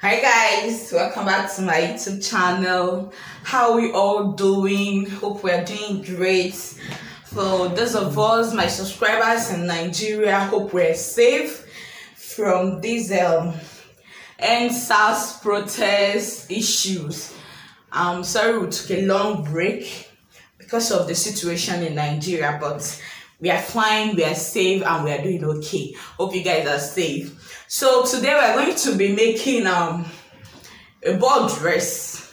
Hi guys, welcome back to my YouTube channel. How are we all doing? Hope we are doing great. For those of us, my subscribers in Nigeria, hope we're safe from these NSAS protest issues. I'm sorry we took a long break because of the situation in Nigeria, but we are fine, we are safe, and we are doing okay. Hope you guys are safe. So today we're going to be making a ball dress,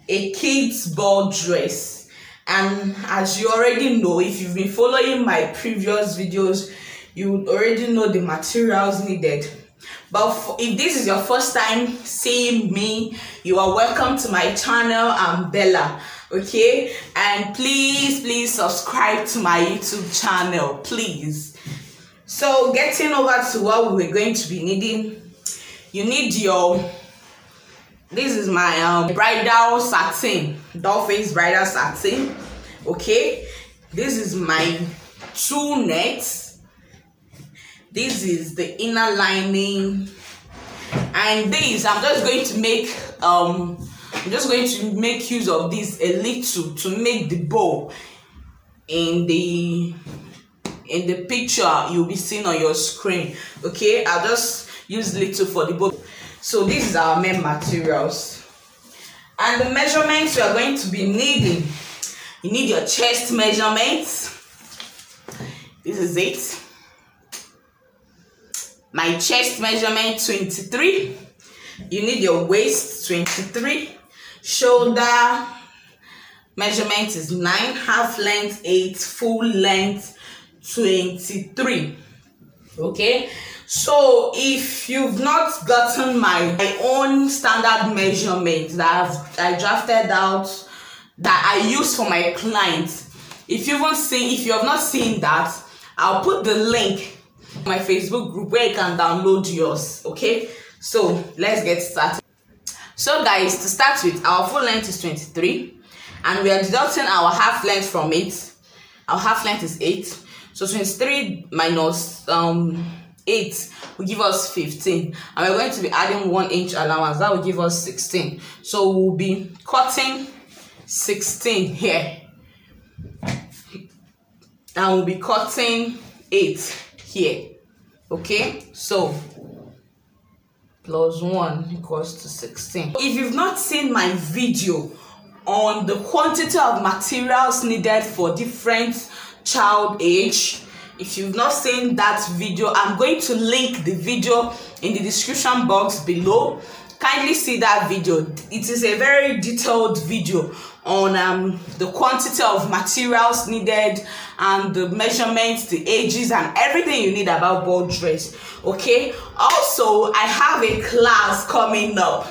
a kid's ball dress. And as you already know, if you've been following my previous videos, you already know the materials needed. But if this is your first time seeing me, you are welcome to my channel. I'm Bella, okay? And please subscribe to my YouTube channel, please. So getting over to what we're going to be needing, you need this is my bridal satin, doll face bridal satin, okay? This is my 2 nets. This is the inner lining, and this I'm just going to make use of this a little to make the bow in the picture you'll be seeing on your screen, okay? I'll just use little for the bow. So this is our main materials, and the measurements you are going to be needing. You need your chest measurements. This is it. My chest measurement 23. You need your waist 23. Shoulder measurement is 9, half length 8, full length 23. Okay, so if you've not gotten my own standard measurements that I drafted out, that I use for my clients, if you have not seen that, I'll put the link in my Facebook group where you can download yours. Okay, so let's get started. So guys, to start with, our full length is 23, and we are deducting our half length from it. Our half length is 8. So 23 minus 8 will give us 15, and we're going to be adding 1 inch allowance. That will give us 16. So we'll be cutting 16 here, and we'll be cutting 8 here. Okay, so plus 1 equals to 16. If you've not seen my video on the quantity of materials needed for different child age, if you've not seen that video, I'm going to link the video in the description box below. Kindly see that video. It is a very detailed video on the quantity of materials needed and the measurements, the ages, and everything you need about ball dress. Okay, also I have a class coming up.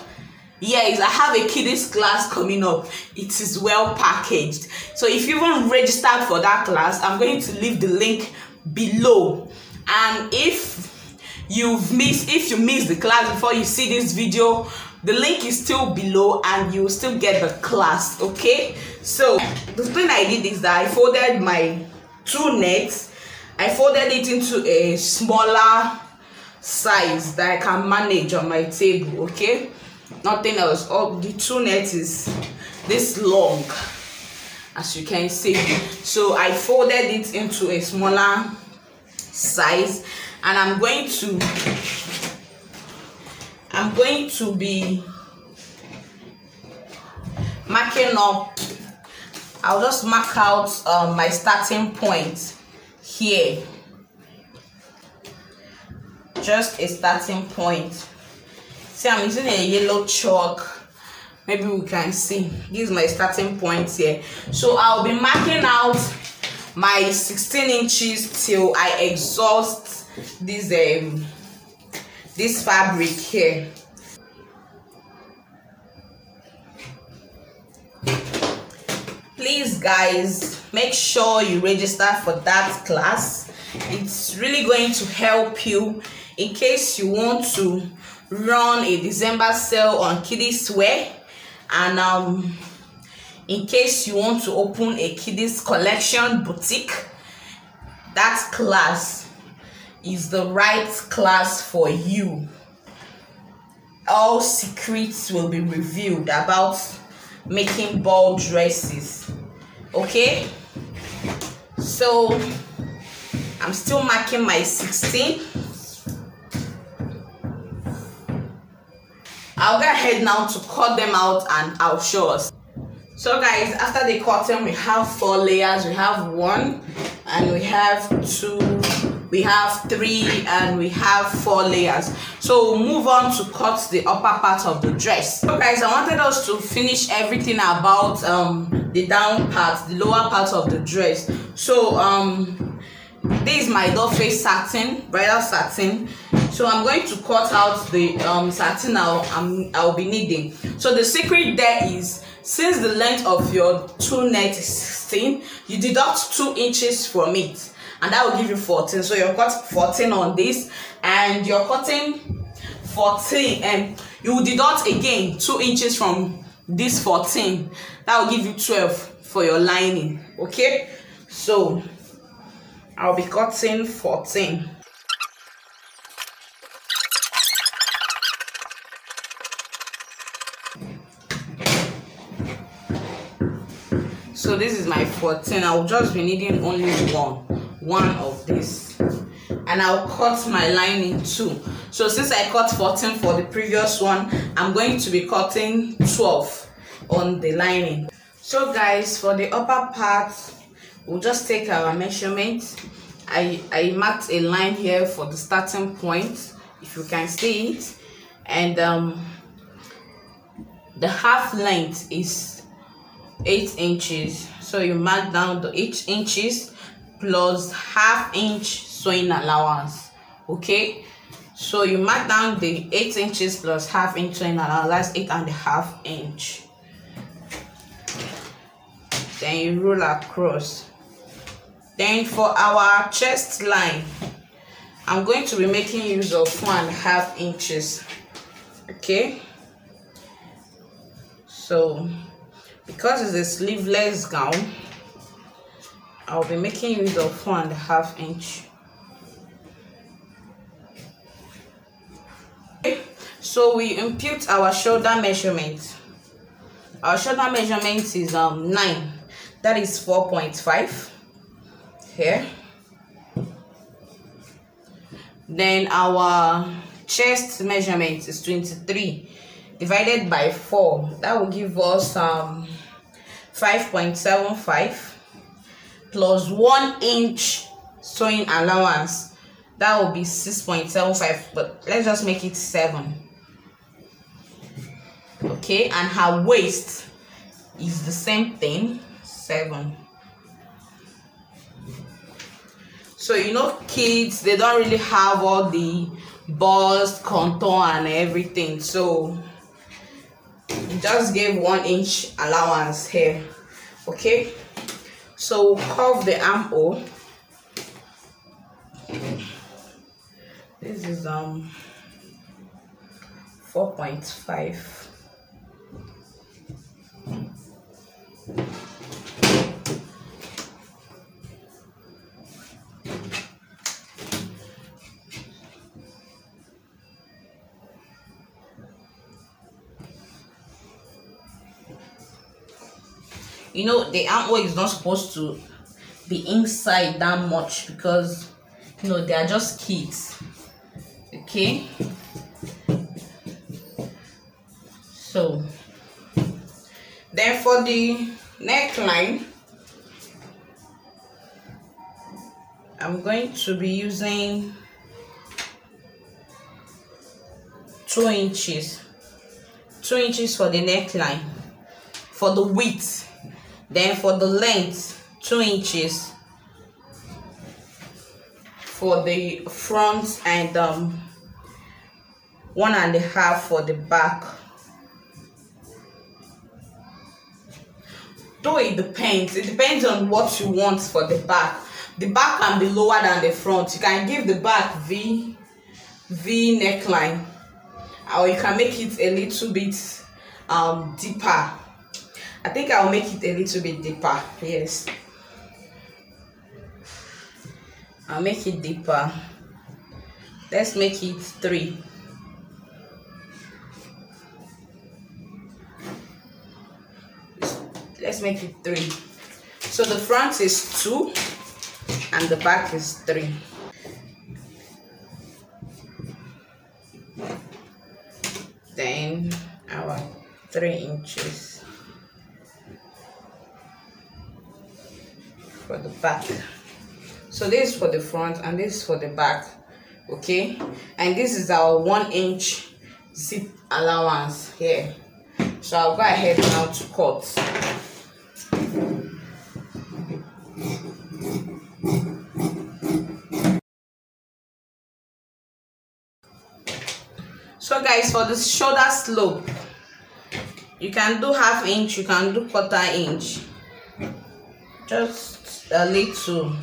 Yes, I have a kiddies class coming up. It is well packaged. So if you haven't registered for that class, I'm going to leave the link below. And if you missed the class before you see this video, the link is still below and you will still get the class. Okay, so the thing I did is that I folded my 2 nets. I folded it into a smaller size that I can manage on my table. Okay, nothing else. Oh, the 2 nets is this long, as you can see. So I folded it into a smaller size, and I'm going to be marking up. I'll just mark out my starting point here, just a starting point. See, I'm using a yellow chalk. Maybe we can see. This is my starting point here. So I'll be marking out my 16 inches till I exhaust this fabric here. Please guys, make sure you register for that class. It's really going to help you in case you want to run a December sale on kiddies wear, and in case you want to open a kiddies collection boutique. That class is the right class for you. all secrets will be revealed about making ball dresses. Okay, so I'm still marking my 16. I'll go ahead now to cut them out and I'll show us. So guys, after the cutting, we have 4 layers. We have 1 and we have 2, we have 3 and we have 4 layers. So we'll move on to cut the upper part of the dress. So guys, I wanted us to finish everything about the down part, the lower part of the dress. So this is my doll face satin, bridal satin. So I'm going to cut out the satin I'll be needing. So the secret there is, since the length of your two net is 16, you deduct 2 inches from it, and that will give you 14. So you're cut 14 on this, and you're cutting 14, and you will deduct again 2 inches from this 14. That will give you 12 for your lining. Okay, so I'll be cutting 14. So this is my 14. I'll just be needing only one of this, and I'll cut my lining too. So since I cut 14 for the previous one, I'm going to be cutting 12 on the lining. So guys, for the upper part, we'll just take our measurement. I marked a line here for the starting point, if you can see it, and the half length is 8 inches. So you mark down the 8 inches plus ½ inch sewing allowance. Okay, so you mark down the 8 inches plus ½ inch sewing allowance. That's 8.5 inch. Then you roll across. Then for our chest line, I'm going to be making use of 1.5 inches. Okay, so because it's a sleeveless gown, I'll be making use of 1.5 inch. Okay, so we impute our shoulder measurement. Our shoulder measurement is 9. That is 4.5 here. Then our chest measurement is 23 divided by 4. That will give us 5.75 plus 1 inch sewing allowance. That will be 6.75, but let's just make it 7. Okay, and her waist is the same thing, 7. So you know, kids, they don't really have all the bust, contour and everything, so just gave 1 inch allowance here. Okay, so curve the armhole. This is 4.5. You know, the armhole is not supposed to be inside that much because, you know, they are just kids. Okay, so then for the neckline, I'm going to be using 2 inches. 2 inches for the neckline, for the width. Then for the length, 2 inches for the front, and 1.5 for the back. Though it depends on what you want for the back. The back can be lower than the front. You can give the back V neckline, or you can make it a little bit deeper. I think I'll make it a little bit deeper. Yes, I'll make it deeper. Let's make it 3. let's make it 3. So the front is 2 and the back is 3. Then our 3 inches for the back. So this is for the front and this is for the back, okay? And this is our 1 inch zip allowance here. So I'll go ahead now to cut. So guys, for the shoulder slope, you can do 1/2 inch, you can do 1/4 inch, just a little.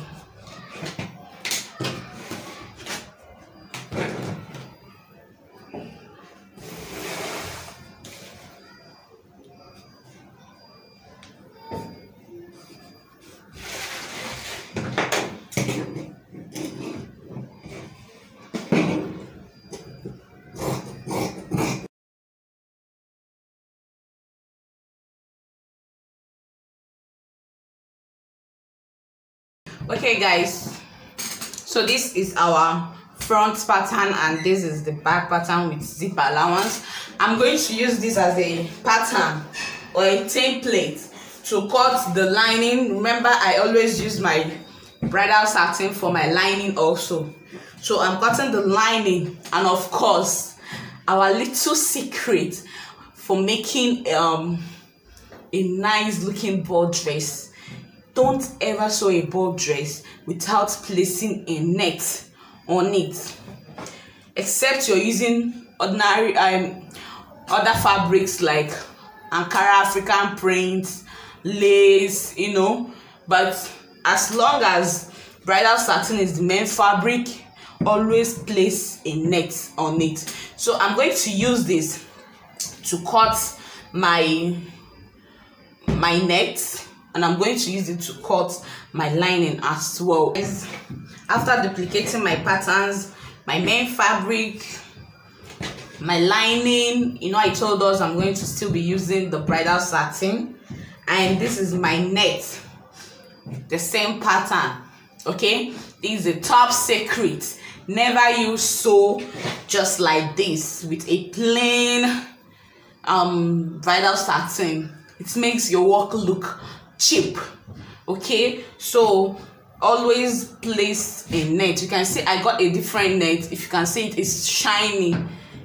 Okay guys, so this is our front pattern and this is the back pattern with zip allowance. I'm going to use this as a pattern or a template to cut the lining. Remember, I always use my bridal satin for my lining also. So I'm cutting the lining, and of course our little secret for making a nice looking ball dress. Don't ever sew a ball dress without placing a net on it, except you're using ordinary other fabrics like Ankara African prints, lace, you know. But as long as bridal satin is the main fabric, always place a net on it. So I'm going to use this to cut my net, and I'm going to use it to cut my lining as well. After duplicating my patterns, my main fabric, my lining, you know, I told us I'm going to still be using the bridal satin, and this is my net, the same pattern. Okay, this is the top secret. Never use sew just like this with a plain bridal satin. It makes your work look cheap. Okay, so always place a net. You can see I got a different net. If you can see, it is shiny.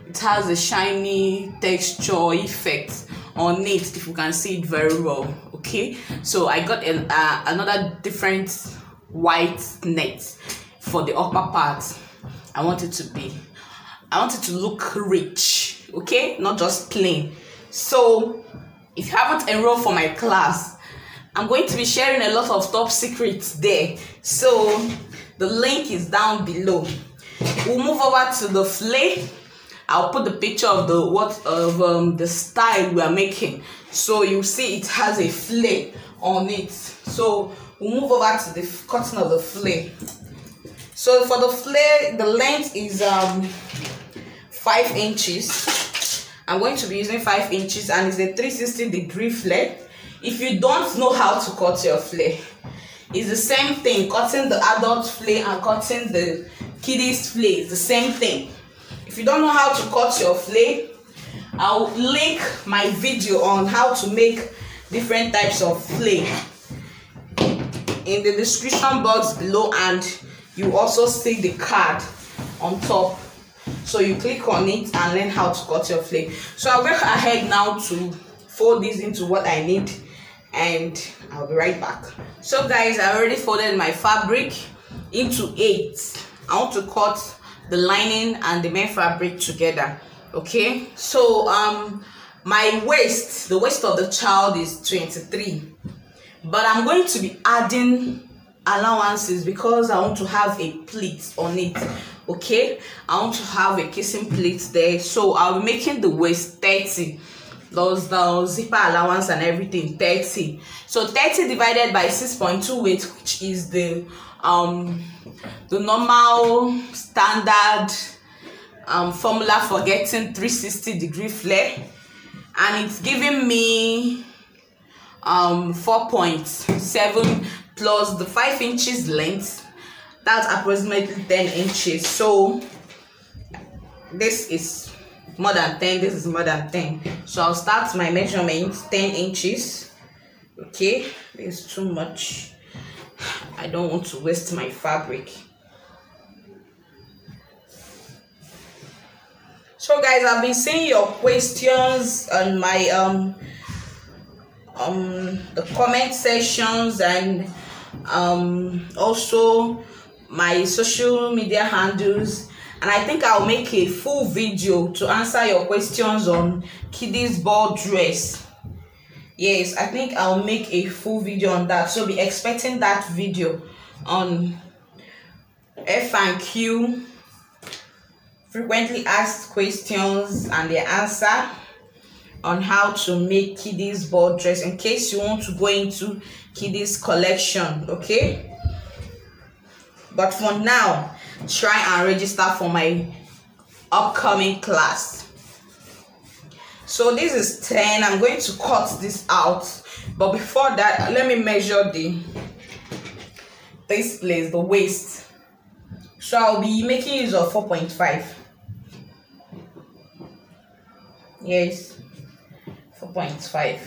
It has a shiny texture effect on it, if you can see it very well. Okay, so I got another different white net for the upper part. I want it to look rich, okay, not just plain. So if you haven't enrolled for my class, I'm going to be sharing a lot of top secrets there, so the link is down below. We'll move over to the flay. I'll put the picture of the style we are making, so you see it has a flay on it. So we'll move over to the cutting of the flay. So for the flay, the length is 5 inches. I'm going to be using 5 inches, and it's a 360-degree flay. If you don't know how to cut your flay, it's the same thing. Cutting the adult flay and cutting the kiddies flay is the same thing. If you don't know how to cut your flay, I'll link my video on how to make different types of flay in the description box below, and you also see the card on top. So you click on it and learn how to cut your flay. So I'll go ahead now to fold this into what I need, and I'll be right back. So guys, I already folded my fabric into 8. I want to cut the lining and the main fabric together. Okay, so my waist, the waist of the child is 23, but I'm going to be adding allowances because I want to have a pleat on it. Okay, I want to have a kissing pleat there, so I'll be making the waist 30. Those zipper allowance and everything 30. So 30 divided by 6.2 weight, which is the normal standard formula for getting 360-degree flare, and it's giving me 4.7 plus the 5 inches length. That's approximately 10 inches. So this is more than 10, this is more than 10. So I'll start my measurement 10 inches. Okay, it's too much. I don't want to waste my fabric. So guys, I've been seeing your questions on my the comment sections, and also my social media handles, and I think I'll make a full video to answer your questions on Kiddies ball dress. Yes, I think I'll make a full video on that, so be expecting that video on F&Q, frequently asked questions and their answer, on how to make Kiddies ball dress in case you want to go into Kiddies collection. Okay, but for now, try and register for my upcoming class. So this is 10. I'm going to cut this out, but before that, let me measure this place, the waist. So I'll be making use of 4.5. Yes, 4.5.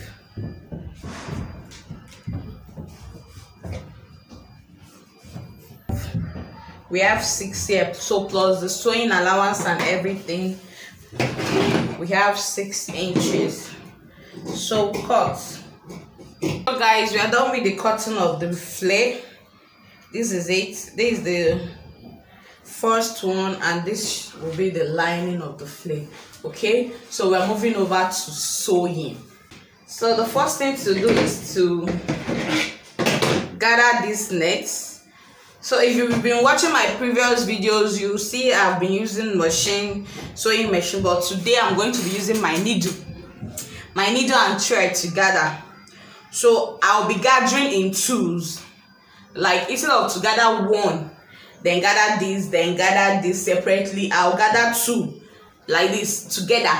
We have 6 here, so plus the sewing allowance and everything, we have 6 inches. So cut. So guys, we are done with the cutting of the flare. This is it. This is the first one, and this will be the lining of the flare. Okay, so we're moving over to sewing. So the first thing to do is to gather these nets. So if you've been watching my previous videos, you see I've been using sewing machine, but today I'm going to be using my needle and thread together. So I'll be gathering in twos, like instead of to gather one, then gather this separately, I'll gather 2 like this together,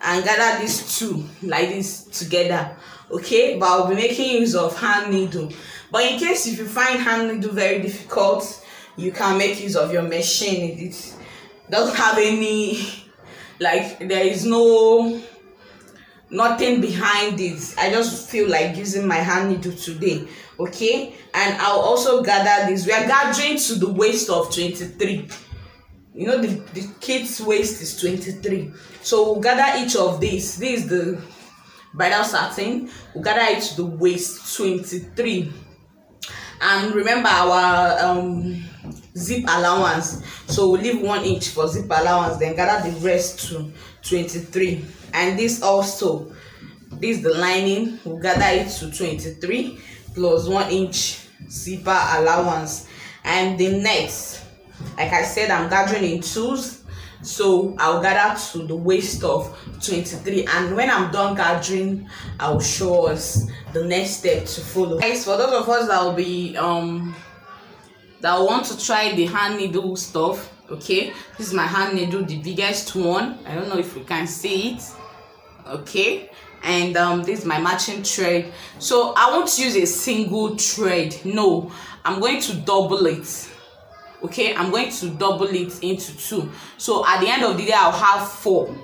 and gather these 2 like this together. Okay, but I'll be making use of hand needle. But in case if you find hand needle very difficult, you can make use of your machine. It doesn't have any, like, there is nothing behind it. I just feel like using my hand needle today. Okay, and I'll also gather this. We are gathering to the waist of 23. You know, the kid's waist is 23. So we'll gather each of these. This is the bridal satin. We'll gather it to the waist 23. And remember our zip allowance. So we'll leave 1 inch for zip allowance, then gather the rest to 23. And this also, this is the lining. We'll gather it to 23 plus 1 inch zipper allowance. And the next, like I said, I'm gathering in twos, so I'll gather to the waist of 23. And when I'm done gathering, I'll show us the next step to follow. Guys, for those of us that will be that want to try the hand needle stuff, okay, this is my hand needle, the biggest one. I don't know if you can see it. Okay, and this is my matching thread. So I won't use a single thread, no, I'm going to double it. Okay, I'm going to double it into 2, so at the end of the day I'll have 4.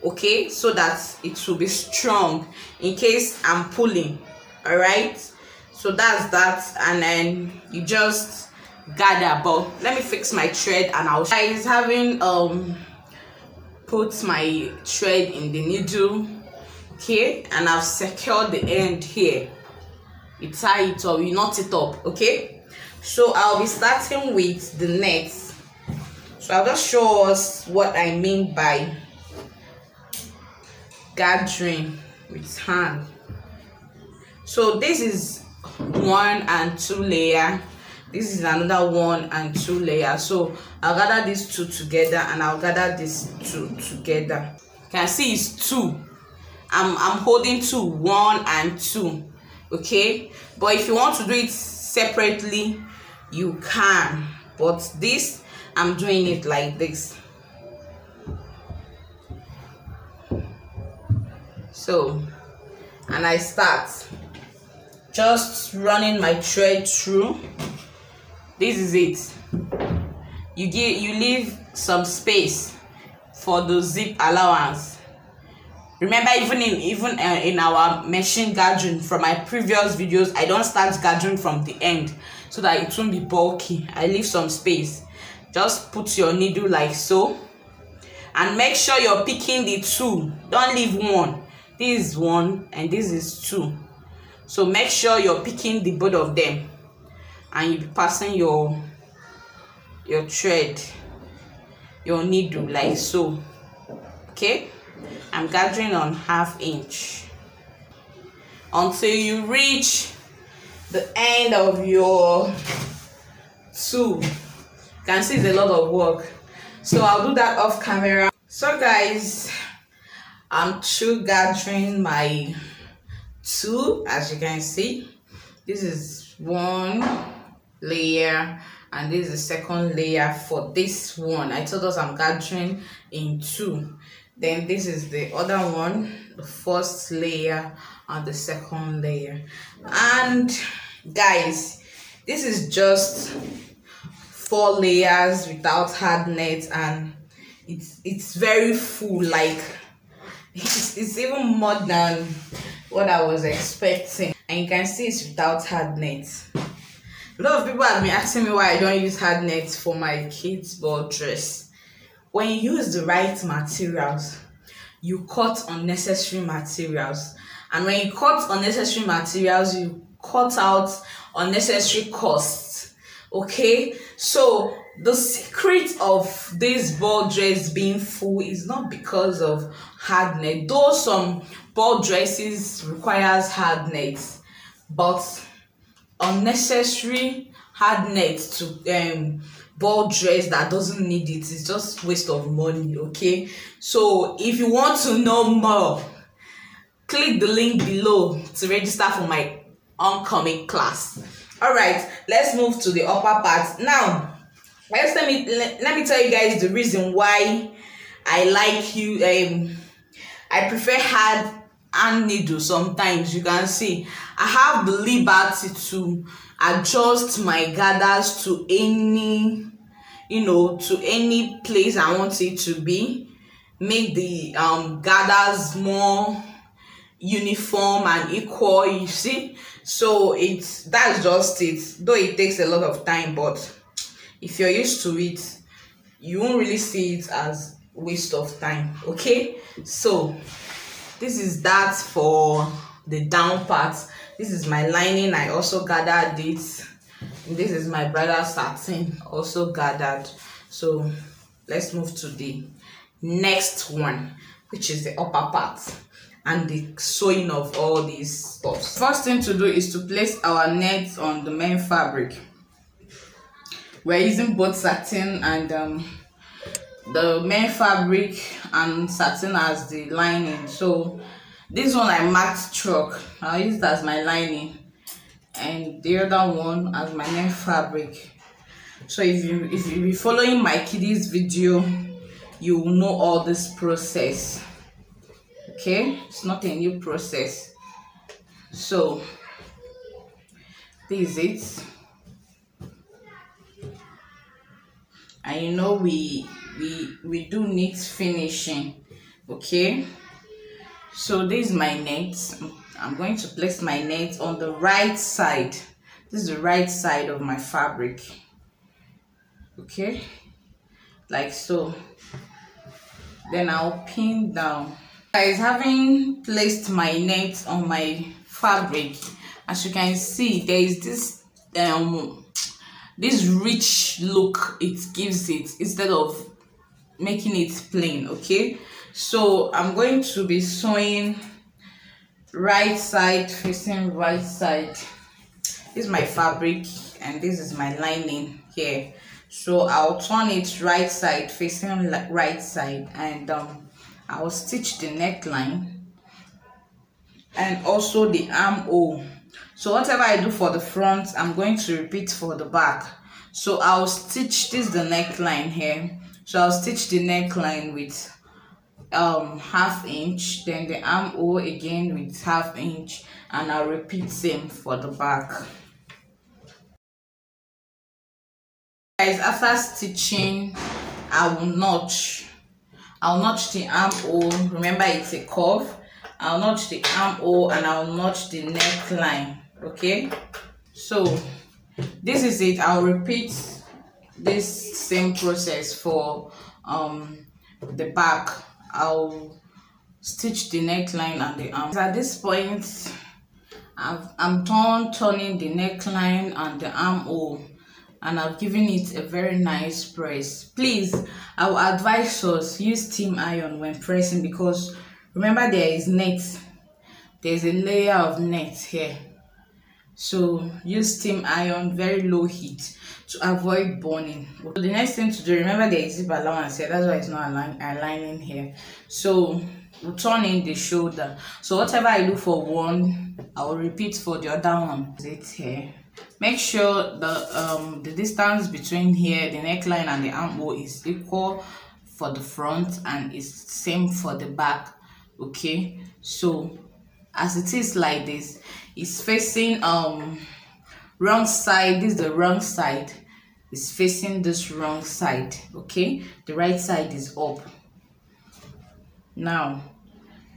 Okay, so that it will be strong in case I'm pulling. All right, so that's that. And then you just gather. But let me fix my thread, and I'll guys having put my thread in the needle. Okay, and I've secured the end here. You tie it up, you knot it up. Okay, so I'll be starting with the next. So I'll just show us what I mean by gathering with hand. So this is 1 and 2 layer. This is another 1 and 2 layer. So I'll gather these 2 together, and I'll gather these 2 together. You can see it's 2. I'm holding 2, 1 and 2. Okay, but if you want to do it separately, you can, but this, I'm doing it like this. So, and I start just running my thread through. This is it. You leave some space for the zip allowance. Remember, even in our machine gathering from my previous videos, I don't start gathering from the end so that it won't be bulky. I leave some space. Just put your needle like so, and make sure you're picking the two. Don't leave one. This is one and this is two. So make sure you're picking the both of them, and you'll be passing your thread, your needle like so. Okay, I'm gathering on 1/2 inch until you reach the end of your two. You can see it's a lot of work, so I'll do that off camera. So guys, I'm through gathering my two. As you can see, this is one layer and this is the second layer for this one. I told us I'm gathering in two. Then this is the other one, the first layer and the second layer. And guys, this is just 4 layers without hard net, and it's very full. Like it's even more than what I was expecting, and you can see it's without hard net. A lot of people have been asking me why I don't use hard net for my kids' ball dress. When you use the right materials, you cut unnecessary materials, and when you cut unnecessary materials, you cut out unnecessary costs. Okay, so the secret of this ball dress being full is not because of hard net, though some ball dresses requires hard net, but unnecessary hard net to ball dress that doesn't need it is just waste of money. Okay, so if you want to know more, click the link below to register for my oncoming class. All right, let's move to the upper part now. Let me tell you guys the reason why I prefer hard and needle. Sometimes you can see I have the liberty to adjust my gathers to any to any place I want it to be, make the gathers more uniform and equal, you see. So that's just it, though it takes a lot of time, but if you're used to it, you won't really see it as waste of time. Okay, so this is that for the down part. This is my lining, I also gathered it. And this is my bridal satin, also gathered. So let's move to the next one, which is the upper part and the sewing of all these stuff. First thing to do is to place our net on the main fabric. We're using both satin and the main fabric and satin as the lining. So this one I marked chalk, I'll use that as my lining, and the other one as my main fabric. So if you be following my kiddies video, you will know all this process. Okay, it's not a new process. So this is it, and you know we do neat finishing. Okay, so this is my net. I'm going to place my net on the right side. This is the right side of my fabric. Okay, like so. Then I'll pin down. Guys, having placed my net on my fabric, as you can see, there is this this rich look it gives it instead of making it plain. Okay, so I'm going to be sewing right side facing right side. This is my fabric and this is my lining here. So I'll turn it right side facing right side, and I'll stitch the neckline and also the armhole. So whatever I do for the front, I'm going to repeat for the back. So I'll stitch this the neckline here. So I'll stitch the neckline with half inch, then the armhole again with half inch, and I'll repeat same for the back. Guys, after stitching, I'll notch the armhole. Remember, it's a curve. I'll notch the armhole and I'll notch the neckline. Okay, so this is it. I'll repeat this same process for the back. I'll stitch the neckline and the arm. At this point, I'm turning the neckline and the armhole, and I've given it a very nice press. Please, I will advise us use steam iron when pressing, because remember there is net. There's a layer of net here. So use steam iron, very low heat, to avoid burning. So the next thing to do, remember there is zip allowance here, that's why it's not aligning here. So we'll turn in the shoulder. So whatever I do for one, I will repeat for the other one. It's here. Make sure the distance between here, the neckline and the armhole, is equal for the front and is same for the back. Okay, so as it is like this, it's facing wrong side. This is the wrong side. It's facing this wrong side. Okay, the right side is up. Now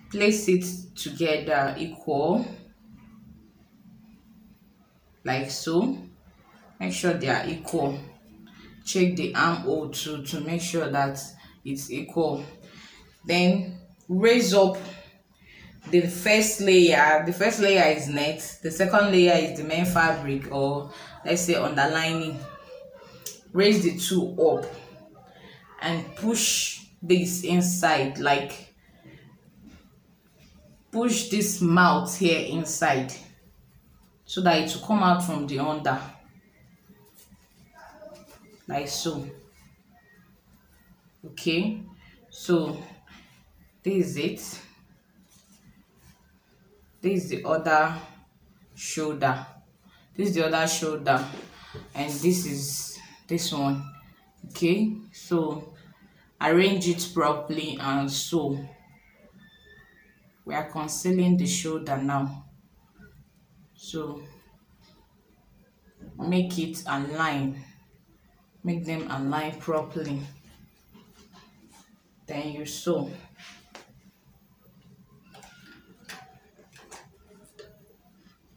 place it together equal, like so. Make sure they are equal. Check the armhole too to make sure that it's equal. Then raise up the first layer. The first layer is net, the second layer is the main fabric, or let's say underlining. Raise the two up and push this inside, like push this mouth here inside, so that it will come out from the under, like so. Okay, so this is it. This is the other shoulder. This is the other shoulder, and this is this one. Okay, so arrange it properly, and so we are concealing the shoulder now. So make it align, make them align properly, then you sew.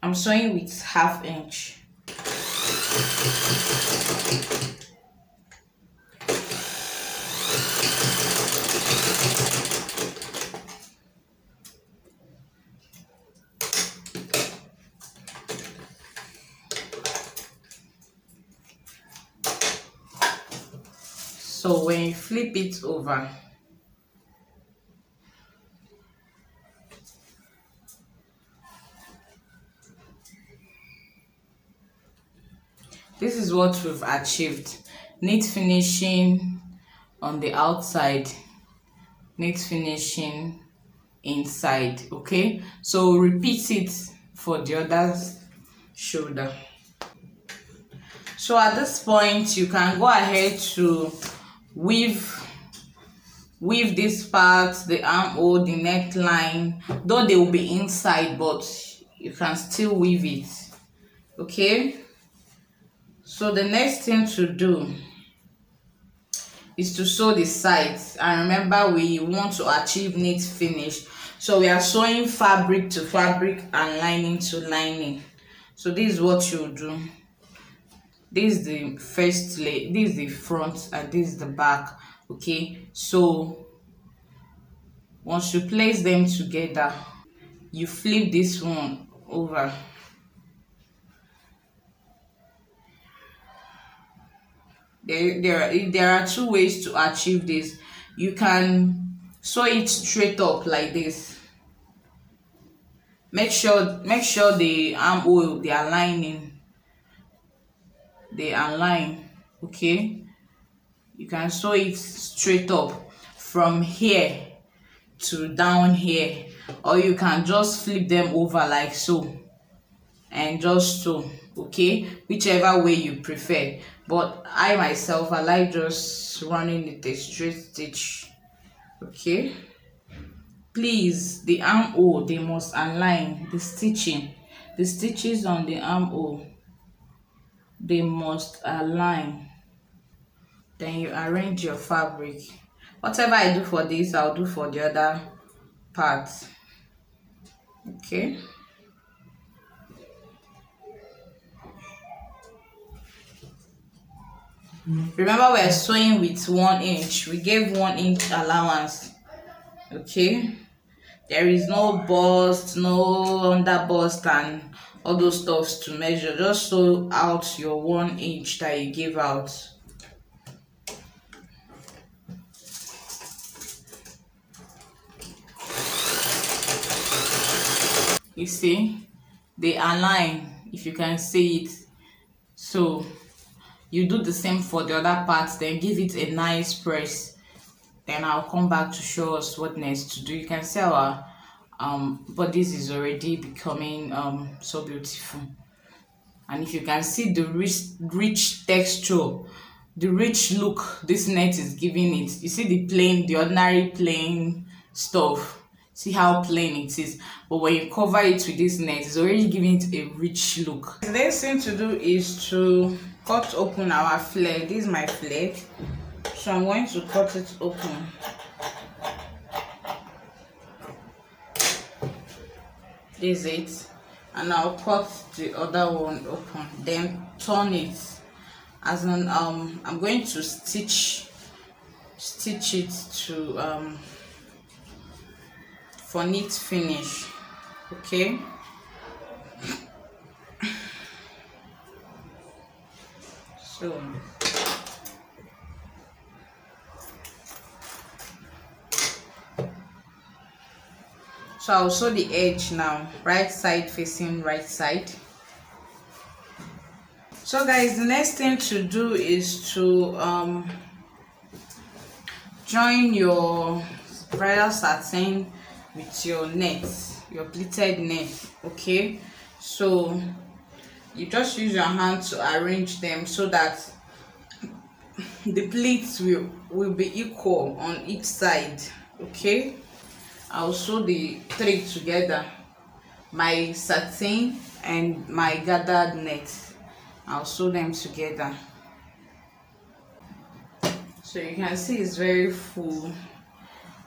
I'm sewing with half inch. So when you flip it over, this is what we've achieved. Neat finishing on the outside, neat finishing inside. Okay, so repeat it for the other shoulder. So at this point, you can go ahead to weave this part, the armhole, the neckline, though they will be inside, but you can still weave it. Okay, so the next thing to do is to sew the sides, and remember we want to achieve neat finish, so we are sewing fabric to fabric and lining to lining. So this is what you do. This is the first layer, this is the front, and this is the back. Okay, so once you place them together, you flip this one over. There are two ways to achieve this. You can sew it straight up like this. Make sure the armhole, they are lining, they align. Okay, you can sew it straight up from here to down here, or you can just flip them over like so and just sew. Okay, whichever way you prefer, but I like just running it a straight stitch. Okay, please, the armhole, they must align. The stitches on the armhole, they must align. Then you arrange your fabric. Whatever I do for this, I'll do for the other part. Okay. Remember, we're sewing with 1 inch. We gave 1 inch allowance. Okay. There is no bust, no under bust, and all those stuffs to measure. Just sew out your 1 inch that you gave out. You see, they align, if you can see it. So you do the same for the other parts, then give it a nice press. Then I'll come back to show us what next to do. You can see our bodice is already becoming so beautiful. And if you can see the rich texture, the rich look this net is giving it. You see the ordinary plain stuff. See how plain it is, but when you cover it with this net, it's already giving it a rich look. The next thing to do is to cut open our flare. This is my flare, so I'm going to cut it open. This is it, and I'll cut the other one open, then turn it as in I'm going to stitch it to for neat finish. Okay, so I'll sew the edge now, right side facing right side. So guys, the next thing to do is to join your bridal satin with your net, your pleated net. Okay, so you just use your hand to arrange them so that the pleats will be equal on each side. Okay, I'll sew the 3 together, my satin and my gathered net. I'll sew them together. So you can see it's very full.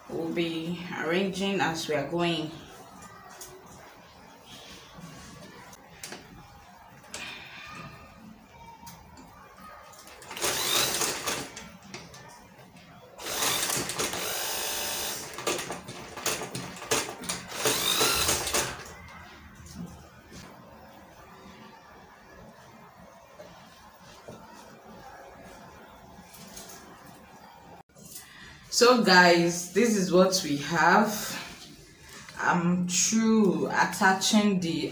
We'll be arranging as we are going. So guys, this is what we have. I'm through attaching the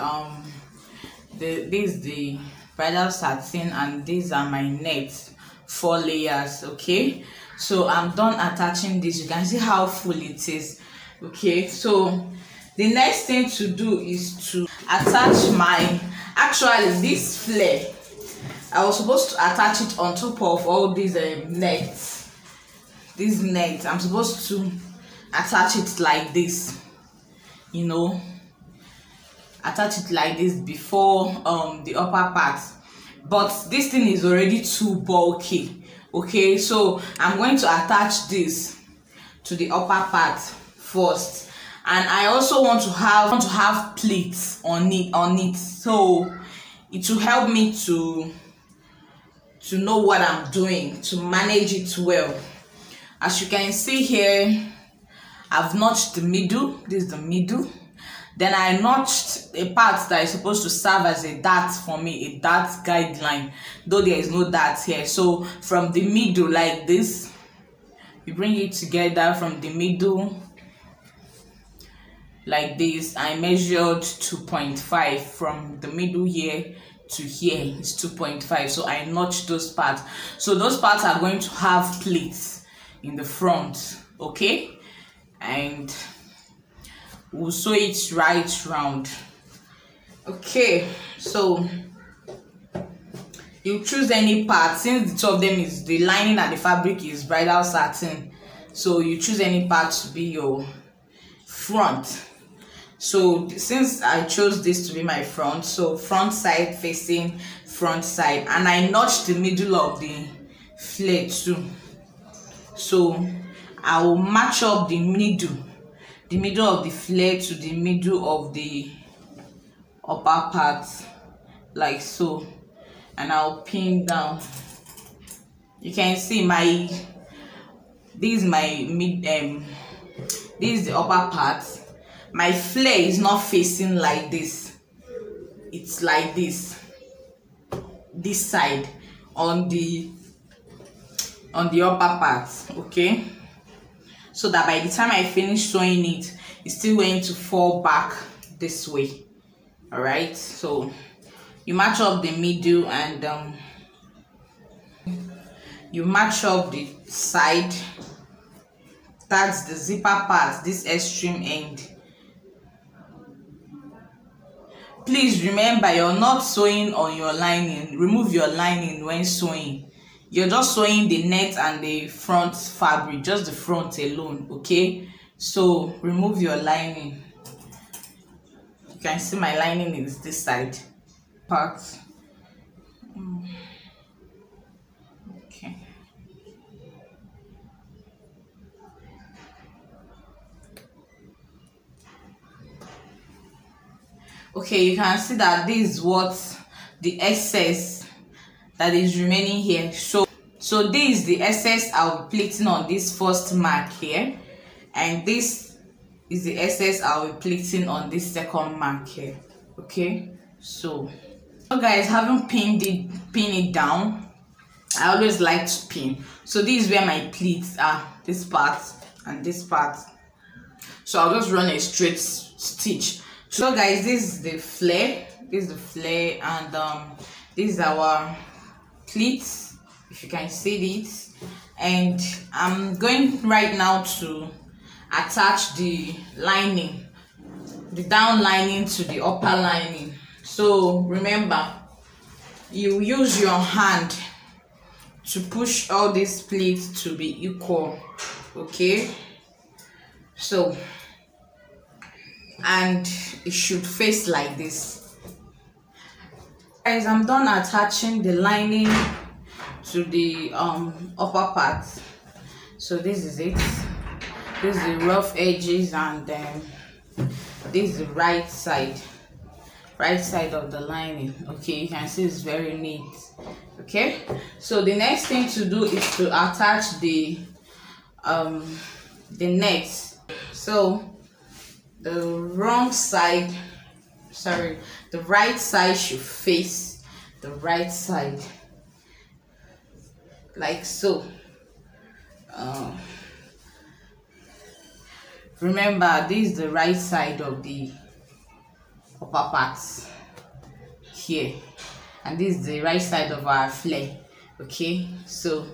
this is the bridal satin, and these are my nets, 4 layers. Okay, so I'm done attaching this. You can see how full it is. Okay, so the next thing to do is to attach this flare. I was supposed to attach it on top of all these nets. This net, I'm supposed to attach it like this, you know, attach it like this before the upper part, but this thing is already too bulky. Okay, so I'm going to attach this to the upper part first, and I also want to have pleats on it, so it will help me to know what I'm doing, to manage it well. As you can see here, I've notched the middle. This is the middle. Then I notched a part that is supposed to serve as a dart for me, a dart guideline, though there is no dart here. So from the middle like this, you bring it together from the middle like this. I measured 2.5 from the middle here to here. It's 2.5. So I notched those parts. So those parts are going to have pleats in the front. Okay, and we'll sew it right round. Okay, so you choose any part. Since the two of them is the lining and the fabric is bridal satin, so you choose any part to be your front. So since I chose this to be my front, so front side facing front side, and I notched the middle of the flare too. So I will match up the middle of the flare to the middle of the upper part, like so, and I'll pin down. You can see this is the upper part. My flare is not facing like this, it's like this side on the upper part, okay, so that by the time I finish sewing it, it's still going to fall back this way. All right, so you match up the middle and you match up the side. That's the zipper part, this extreme end. Please remember, you're not sewing on your lining. Remove your lining when sewing. You're just sewing the net and the front fabric, just the front alone, okay? So remove your lining. You can see my lining is this side part. Okay. Okay, you can see that this is what the excess that is remaining here. So this is the excess I'll be pleating on this first mark here, and this is the excess I'll be pleating on this second mark here. Okay, so guys, haven't pin it down. I always like to pin. So this is where my pleats are, this part and this part. So I'll just run a straight stitch. So guys, this is the flare, and this is our pleats, if you can see it. And I'm going right now to attach the lining, the down lining to the upper lining. So remember, you use your hand to push all these pleats to be equal, okay? So, and it should face like this. Guys, I'm done attaching the lining to the upper part. So this is it. This is the rough edges, and then this is the right side of the lining. Okay, you can see it's very neat. Okay, so the next thing to do is to attach the net. So the right side should face the right side, like so. Remember, this is the right side of the upper parts here, and this is the right side of our flare. Okay, so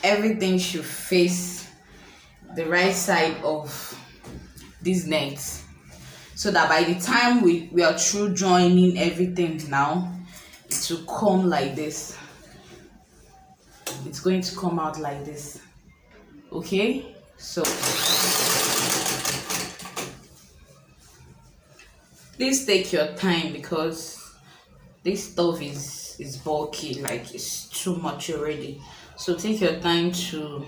everything should face the right side of these nets, so that by the time we are through joining everything now, it will come like this. It's going to come out like this. Okay, so please take your time, because this stuff is bulky, like it's too much already. So take your time to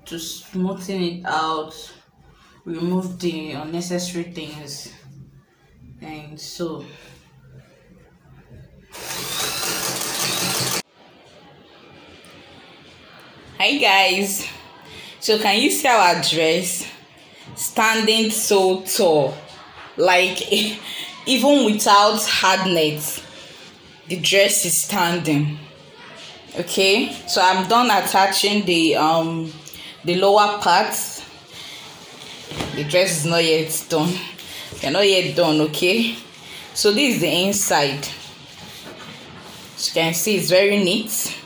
smoothen it out, remove the unnecessary things, and so hi guys, so can you see our dress standing so tall? Like, even without hard net, the dress is standing. Okay, so I'm done attaching the lower part. The dress is not yet done. You're not yet done. Okay, so this is the inside. As you can see, it's very neat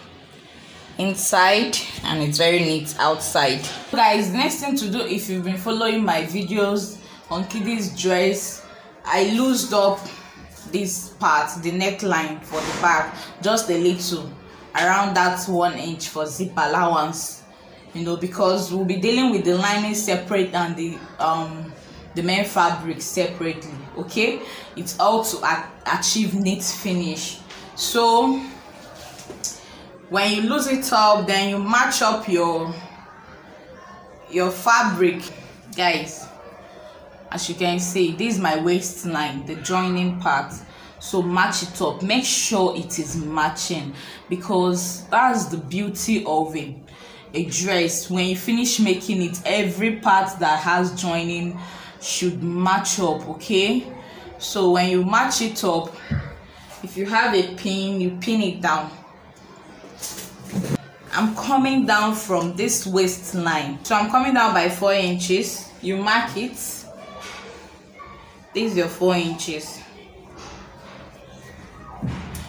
inside, and it's very neat outside. Guys, the next thing to do, if you've been following my videos on Kiddies dress, I loosened up this part, the neckline for the back, just a little, around that 1 inch for zip allowance. you know, because we'll be dealing with the lining separate and the main fabric separately. Okay, it's all to achieve neat finish. So when you lose it up, then you match up your fabric, guys. As you can see, this is my waistline, the joining part. So match it up, make sure it is matching, because that's the beauty of a dress. When you finish making it, every part that has joining should match up. Okay, so when you match it up, if you have a pin, you pin it down. I'm coming down from this waistline, so I'm coming down by 4 inches. You mark it. This is your 4 inches.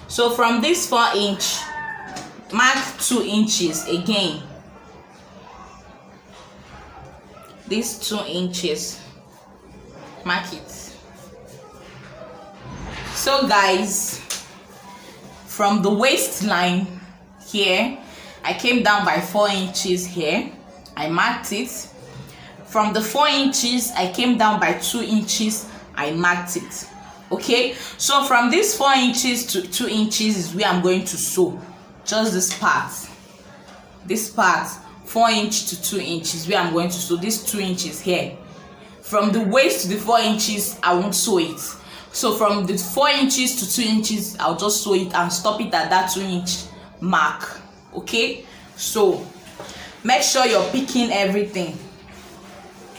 So from this 4 inch, mark 2 inches again. These 2 inches, mark it. So guys, from the waistline here, I came down by 4 inches here. I marked it. From the 4 inches, I came down by 2 inches. I marked it. Okay, so from this 4 inches to 2 inches is where I'm going to sew. Just this part. This part, 4 inch to 2 inches, where I'm going to sew. This 2 inches here. From the waist to the 4 inches, I won't sew it. So from the 4 inches to 2 inches, I'll just sew it and stop it at that 2 inch mark. Okay, so make sure you're picking everything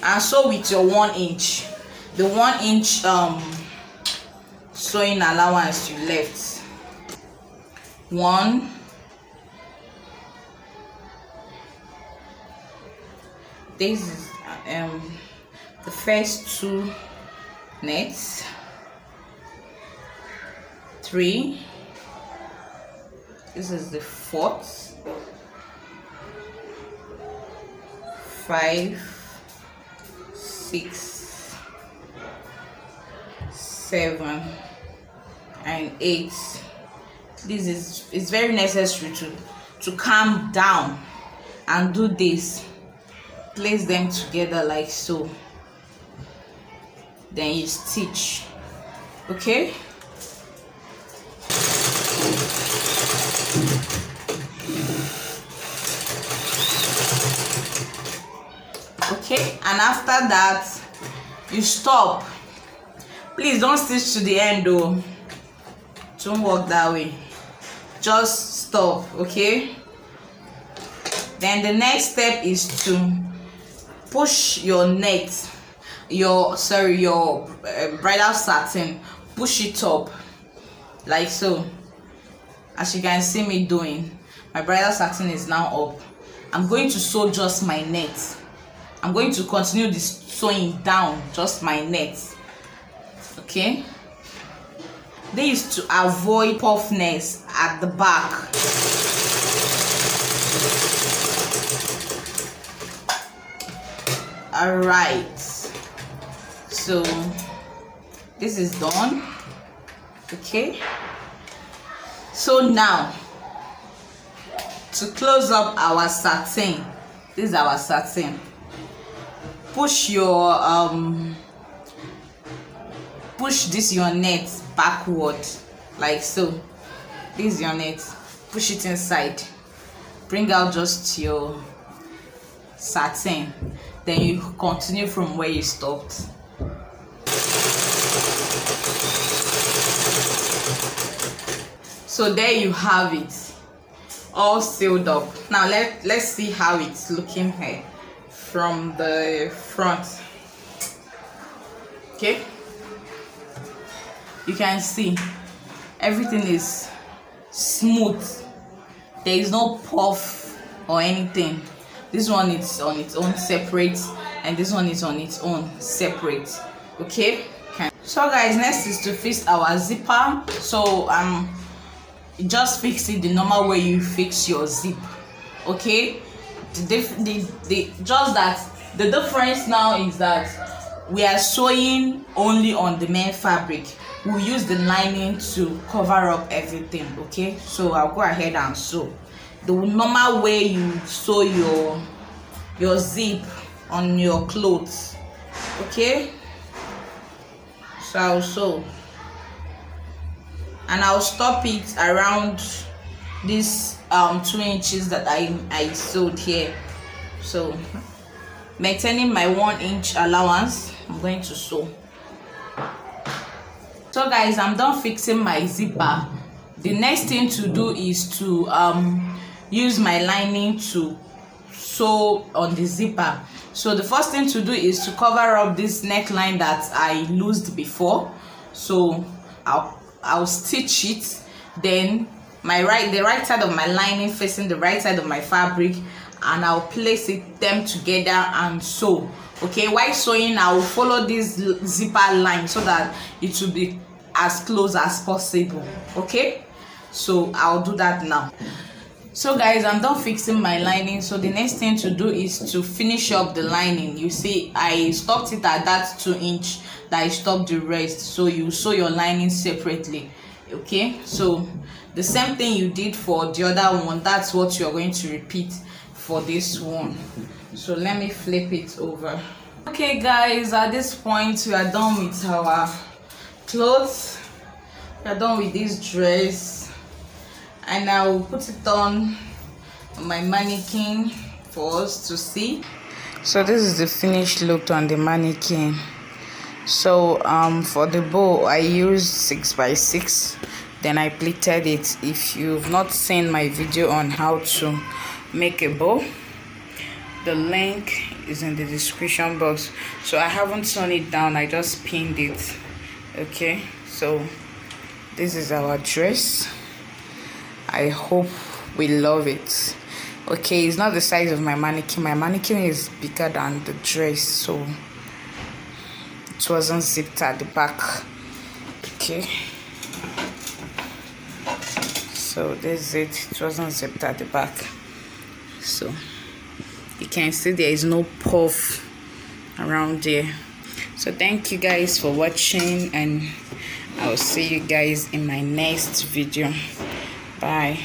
and sew with your 1 inch. The 1 inch sewing allowance you left. 1, this is the first 2 nets. 3, this is the 4th. 5, 6, 7 and 8. This is, it's very necessary to calm down and do this. Place them together like so, then you stitch. Okay, okay, and after that you stop. Please don't stitch to the end though, don't work that way, just stop. Okay, then the next step is to push your net, your bridal satin, push it up like so. As you can see me doing, my bridal satin is now up. I'm going to sew just my net. I'm going to continue this sewing down just my net. Okay, this is to avoid puffness at the back. All right, so this is done. Okay, so now to close up our satin, this is our satin. Push your push this your net backward like so. This is your net, push it inside, bring out just your satin, then you continue from where you stopped. So there you have it, all sealed up. Now let's see how it's looking here from the front. Okay, you can see everything is smooth, there is no puff or anything. This one is on its own separate, and this one is on its own separate. Okay, so guys, next is to fix our zipper. So just fix it the normal way you fix your zip. Okay, just that the difference now is that we are sewing only on the main fabric. We'll use the lining to cover up everything. Okay, so I'll go ahead and sew the normal way you sew your your zip on your clothes. Okay, so I'll sew, and I'll stop it around this 2 inches that I sewed here. So maintaining my 1 inch allowance, I'm going to sew. So guys, I'm done fixing my zipper. The next thing to do is to use my lining to sew on the zipper. So the first thing to do is to cover up this neckline that I loosed before. So I'll stitch it, then the right side of my lining facing the right side of my fabric, and I'll place them together and sew. Okay, while sewing, I will follow this zipper line so that it will be as close as possible. Okay, so I'll do that now. So guys, I'm done fixing my lining. So the next thing to do is to finish up the lining. You see, I stopped it at that 2 inch that I stopped the rest. So you sew your lining separately. Okay, so the same thing you did for the other one, that's what you're going to repeat for this one. So let me flip it over. Okay guys, at this point we are done with our clothes. We are done with this dress, and I will put it on my mannequin for us to see. So this is the finished look on the mannequin. So for the bow, I used 6x6, then I pleated it. If you've not seen my video on how to make a bow, the link is in the description box. So I haven't sewn it down, I just pinned it. Okay, so this is our dress. I hope we love it. Okay, it's not the size of my mannequin. My mannequin is bigger than the dress, so it wasn't zipped at the back. Okay, so this is it. It wasn't zipped at the back, so you can see there is no puff around there. So thank you guys for watching, and I'll see you guys in my next video. Bye.